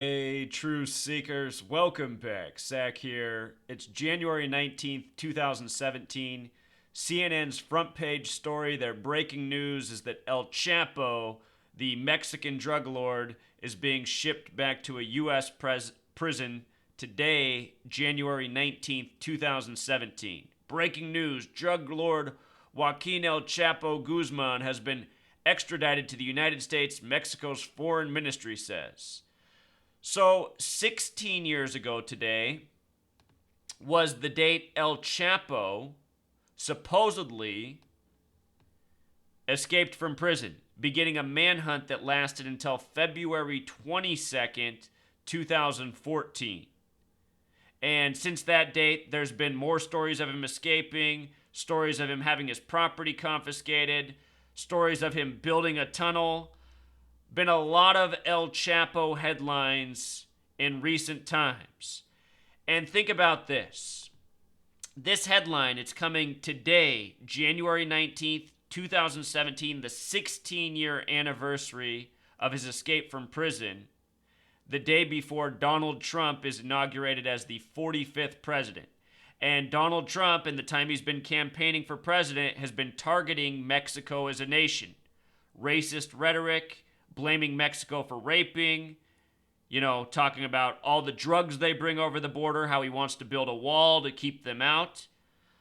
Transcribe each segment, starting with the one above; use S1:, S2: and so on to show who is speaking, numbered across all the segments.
S1: Hey, True Seekers, welcome back. Zach here. It's January 19th, 2017. CNN's front page story, their breaking news is that El Chapo, the Mexican drug lord, is being shipped back to a U.S. prison today, January 19th, 2017. Breaking news, drug lord Joaquin El Chapo Guzman has been extradited to the United States, Mexico's foreign ministry says. So, 16 years ago today was the date El Chapo supposedly escaped from prison, beginning a manhunt that lasted until February 22nd, 2014. And since that date, there's been more stories of him escaping, stories of him having his property confiscated, stories of him building a tunnel. Been a lot of El Chapo headlines in recent times. And think about this. This headline, it's coming today, January 19th, 2017, the 16-year anniversary of his escape from prison, the day before Donald Trump is inaugurated as the 45th president. And Donald Trump, in the time he's been campaigning for president, has been targeting Mexico as a nation. Racist rhetoric, blaming Mexico for raping, talking about all the drugs they bring over the border, how he wants to build a wall to keep them out.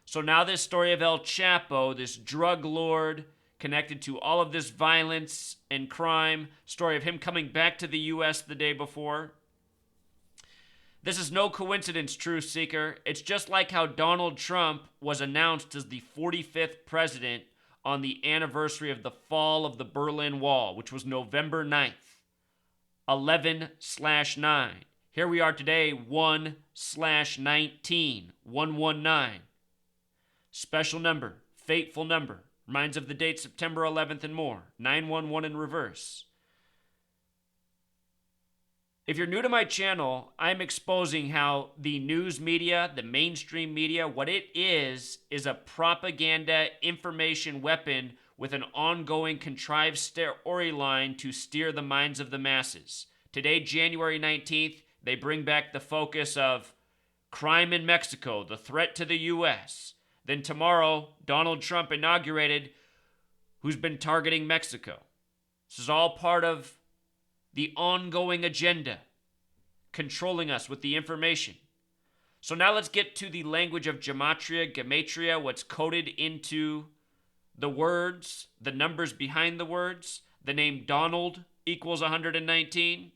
S1: So now this story of El Chapo, this drug lord connected to all of this violence and crime, story of him coming back to the U.S. the day before. This is no coincidence, Truth Seeker. It's just like how Donald Trump was announced as the 45th president on the anniversary of the fall of the Berlin Wall, which was November 9th, 11/9. Here we are today, 1/19, 119. Special number, fateful number, reminds of the date September 11th and more, 911 in reverse. If you're new to my channel, I'm exposing how the news media, the mainstream media, what it is a propaganda information weapon with an ongoing contrived storyline to steer the minds of the masses. Today, January 19th, they bring back the focus of crime in Mexico, the threat to the U.S. Then tomorrow, Donald Trump inaugurated, who's been targeting Mexico. This is all part of the ongoing agenda, controlling us with the information. So now let's get to the language of gematria, what's coded into the words, the numbers behind the words. The name Donald equals 119.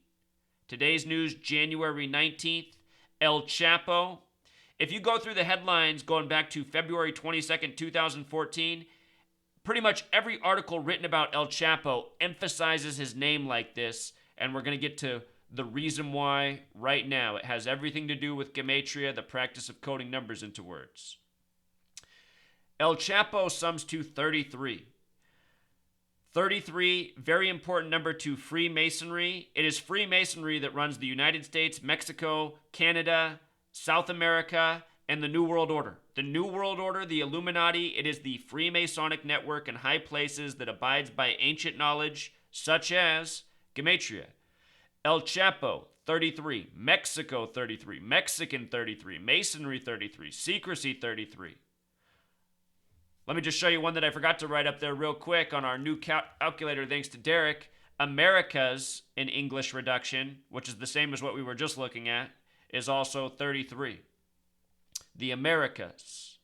S1: Today's news, January 19th. El Chapo. If you go through the headlines going back to February 22nd, 2014, pretty much every article written about El Chapo emphasizes his name like this. And we're going to get to the reason why right now. It has everything to do with gematria, the practice of coding numbers into words. El Chapo sums to 33. 33, very important number to Freemasonry. It is Freemasonry that runs the United States, Mexico, Canada, South America, and the New World Order. The New World Order, the Illuminati, it is the Freemasonic network in high places that abides by ancient knowledge, such as gematria. El Chapo, 33. Mexico, 33. Mexican, 33. Masonry, 33. Secrecy, 33. Let me just show you one that I forgot to write up there real quick on our new calculator, thanks to Derek. Americas in English reduction, which is the same as what we were just looking at, is also 33. The Americas.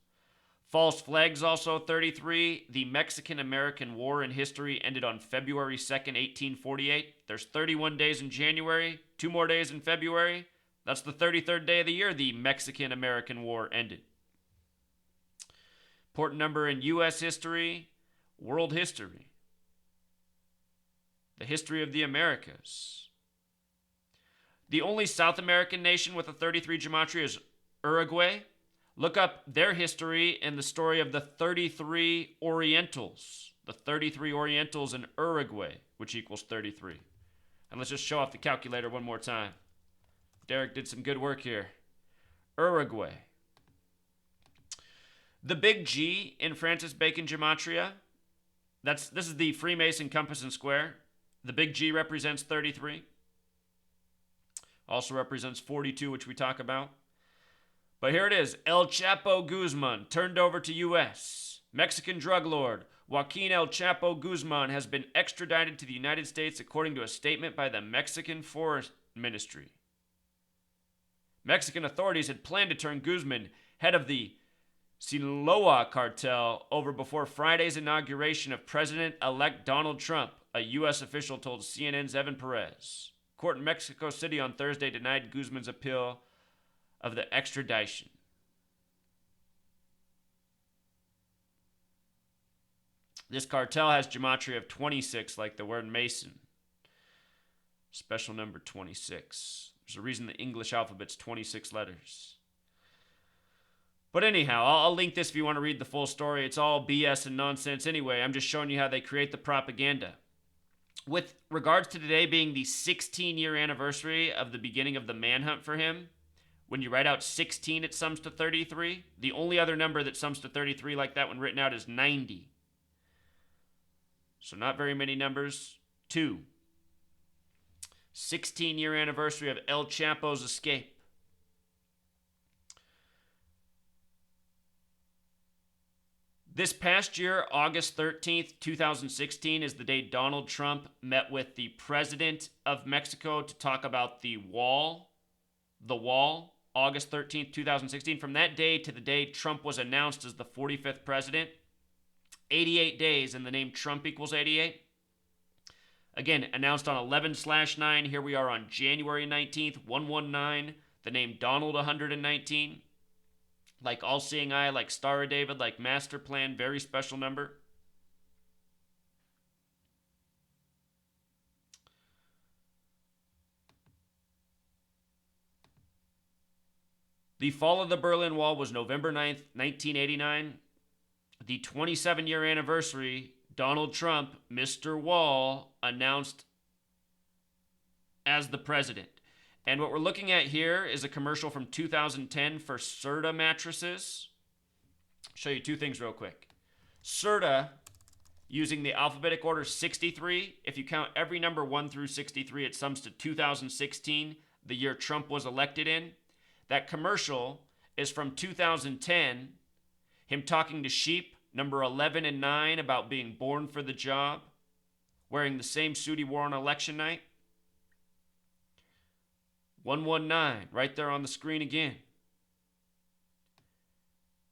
S1: False flags also 33. The Mexican-American War in history ended on February 2nd, 1848. There's 31 days in January, 2 more days in February. That's the 33rd day of the year the Mexican-American War ended. Important number in U.S. history, world history. The history of the Americas. The only South American nation with a 33 gematria is Uruguay. Look up their history and the story of the 33 Orientals. The 33 Orientals in Uruguay, which equals 33. And let's just show off the calculator one more time. Derek did some good work here. Uruguay. The big G in Francis Bacon gematria, this is the Freemason compass and square. The big G represents 33. Also represents 42, which we talk about. But here it is. El Chapo Guzman turned over to U.S. Mexican drug lord Joaquin El Chapo Guzman has been extradited to the United States according to a statement by the Mexican Foreign Ministry. Mexican authorities had planned to turn Guzman, head of the Sinaloa cartel, over before Friday's inauguration of President-elect Donald Trump, a U.S. official told CNN's Evan Perez. Court in Mexico City on Thursday denied Guzman's appeal of the extradition. This cartel has gematria of 26, like the word Mason. Special number 26. There's a reason the English alphabet's 26 letters. But anyhow, I'll link this if you want to read the full story. It's all BS and nonsense anyway. I'm just showing you how they create the propaganda. With regards to today being the 16-year anniversary of the beginning of the manhunt for him, when you write out 16, it sums to 33. The only other number that sums to 33 like that one written out is 90. So not very many numbers. 2. 16-year anniversary of El Chapo's escape. This past year, August 13th, 2016, is the day Donald Trump met with the president of Mexico to talk about the wall. The wall, August 13th, 2016. From that day to the day Trump was announced as the 45th president, 88 days, and the name Trump equals 88. Again, announced on 11/9. Here we are on January 19th, 119. The name Donald 119. Like all-seeing eye, like Star of David, like master plan, very special number. The fall of the Berlin Wall was November 9th, 1989. The 27-year anniversary, Donald Trump, Mr. Wall, announced as the president. And what we're looking at here is a commercial from 2010 for Serta mattresses. I'll show you two things real quick. Serta, using the alphabetic order 63, if you count every number 1 through 63, it sums to 2016, the year Trump was elected in. That commercial is from 2010, him talking to sheep, number 11 and 9, about being born for the job, wearing the same suit he wore on election night. 119, right there on the screen again.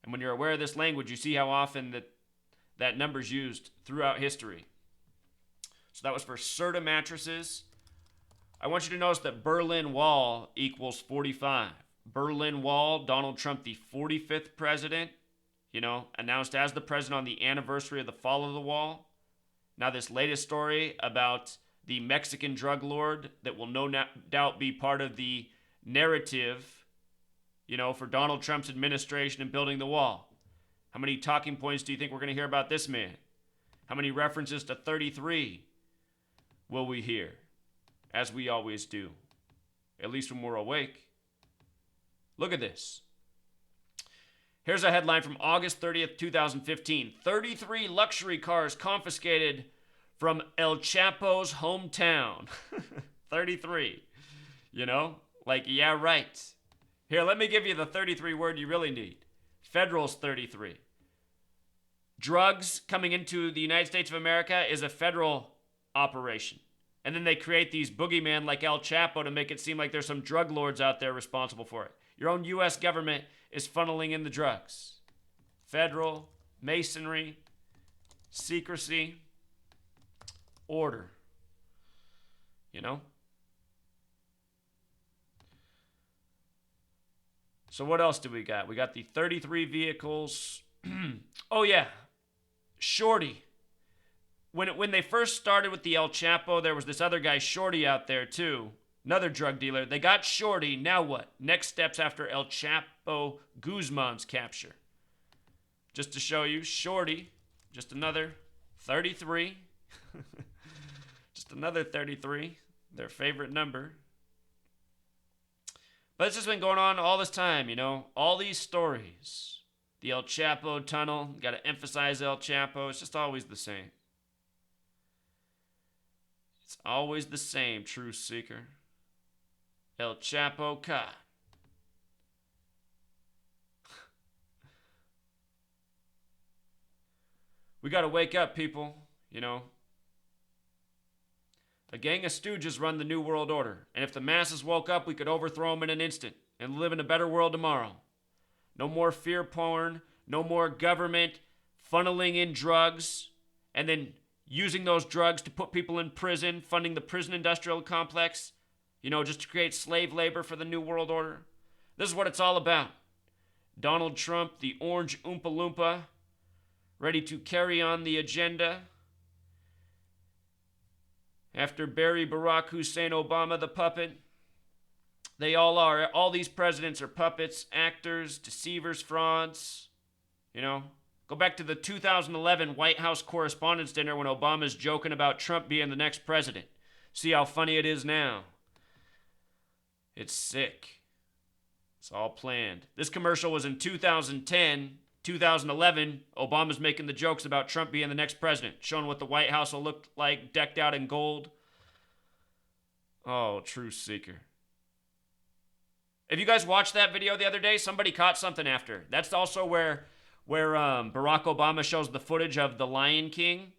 S1: And when you're aware of this language, you see how often that number's used throughout history. So that was for Serta mattresses. I want you to notice that Berlin Wall equals 45. Berlin Wall, Donald Trump, the 45th president, announced as the president on the anniversary of the fall of the wall. Now this latest story about the Mexican drug lord that will no doubt be part of the narrative, for Donald Trump's administration and building the wall. How many talking points do you think we're going to hear about this man? How many references to 33 will we hear? As we always do. At least when we're awake. Look at this. Here's a headline from August 30th, 2015. 33 luxury cars confiscated from El Chapo's hometown. 33. Yeah, right. Here, let me give you the 33 word you really need. Federal's 33. Drugs coming into the United States of America is a federal operation. And then they create these boogeymen like El Chapo to make it seem like there's some drug lords out there responsible for it. Your own U.S. government is funneling in the drugs. Federal, masonry, secrecy, order. So what else do we got? We got the 33 vehicles. Oh yeah, Shorty. When they first started with the El Chapo, there was this other guy, Shorty, out there too. Another drug dealer. They got Shorty. Now what? Next steps after El Chapo Guzman's capture. Just to show you, Shorty, just another 33. Just another 33. Their favorite number. But it's just been going on all this time, all these stories. The El Chapo tunnel, got to emphasize El Chapo. It's just always the same. It's always the same, truth seeker. El Chapo caught. We gotta wake up, people. You know, a gang of stooges run the New World Order, and if the masses woke up, we could overthrow them in an instant and live in a better world tomorrow. No more fear porn, no more government funneling in drugs and then using those drugs to put people in prison, funding the prison industrial complex, just to create slave labor for the New World Order. This is what it's all about. Donald Trump, the orange Oompa Loompa, ready to carry on the agenda. After Barry, Barack Hussein Obama, the puppet, they all are. All these presidents are puppets, actors, deceivers, frauds. Go back to the 2011 White House Correspondents' Dinner when Obama's joking about Trump being the next president. See how funny it is now. It's sick. It's all planned. This commercial was in 2010. 2011, Obama's making the jokes about Trump being the next president, showing what the White House will look like, decked out in gold. Oh, truth seeker. If you guys watched that video the other day, somebody caught something after. That's also where Barack Obama shows the footage of the Lion King,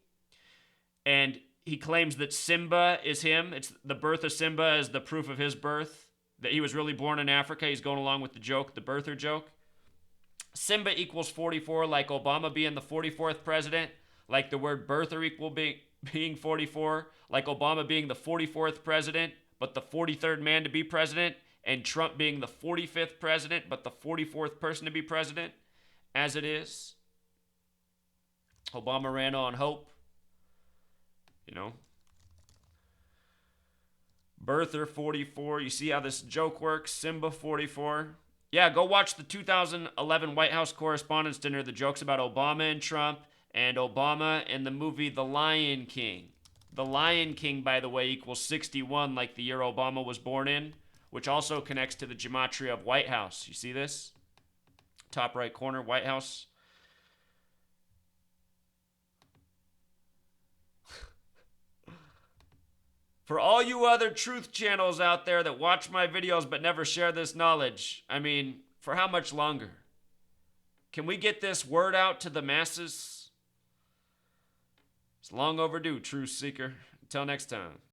S1: and he claims that Simba is him. It's the birth of Simba is the proof of his birth, that he was really born in Africa. He's going along with the joke, the birther joke. Simba equals 44, like Obama being the 44th president, like the word birther equal being 44, like Obama being the 44th president, but the 43rd man to be president, and Trump being the 45th president, but the 44th person to be president, as it is. Obama ran on hope. Birther 44. You see how this joke works? Simba 44. Yeah, go watch the 2011 White House Correspondents' Dinner. The jokes about Obama and Trump, and Obama and the movie The Lion King. The Lion King, by the way, equals 61, like the year Obama was born in, which also connects to the gematria of White House. You see this? Top right corner, White House. For all you other truth channels out there that watch my videos but never share this knowledge, for how much longer? Can we get this word out to the masses? It's long overdue, truth seeker. Until next time.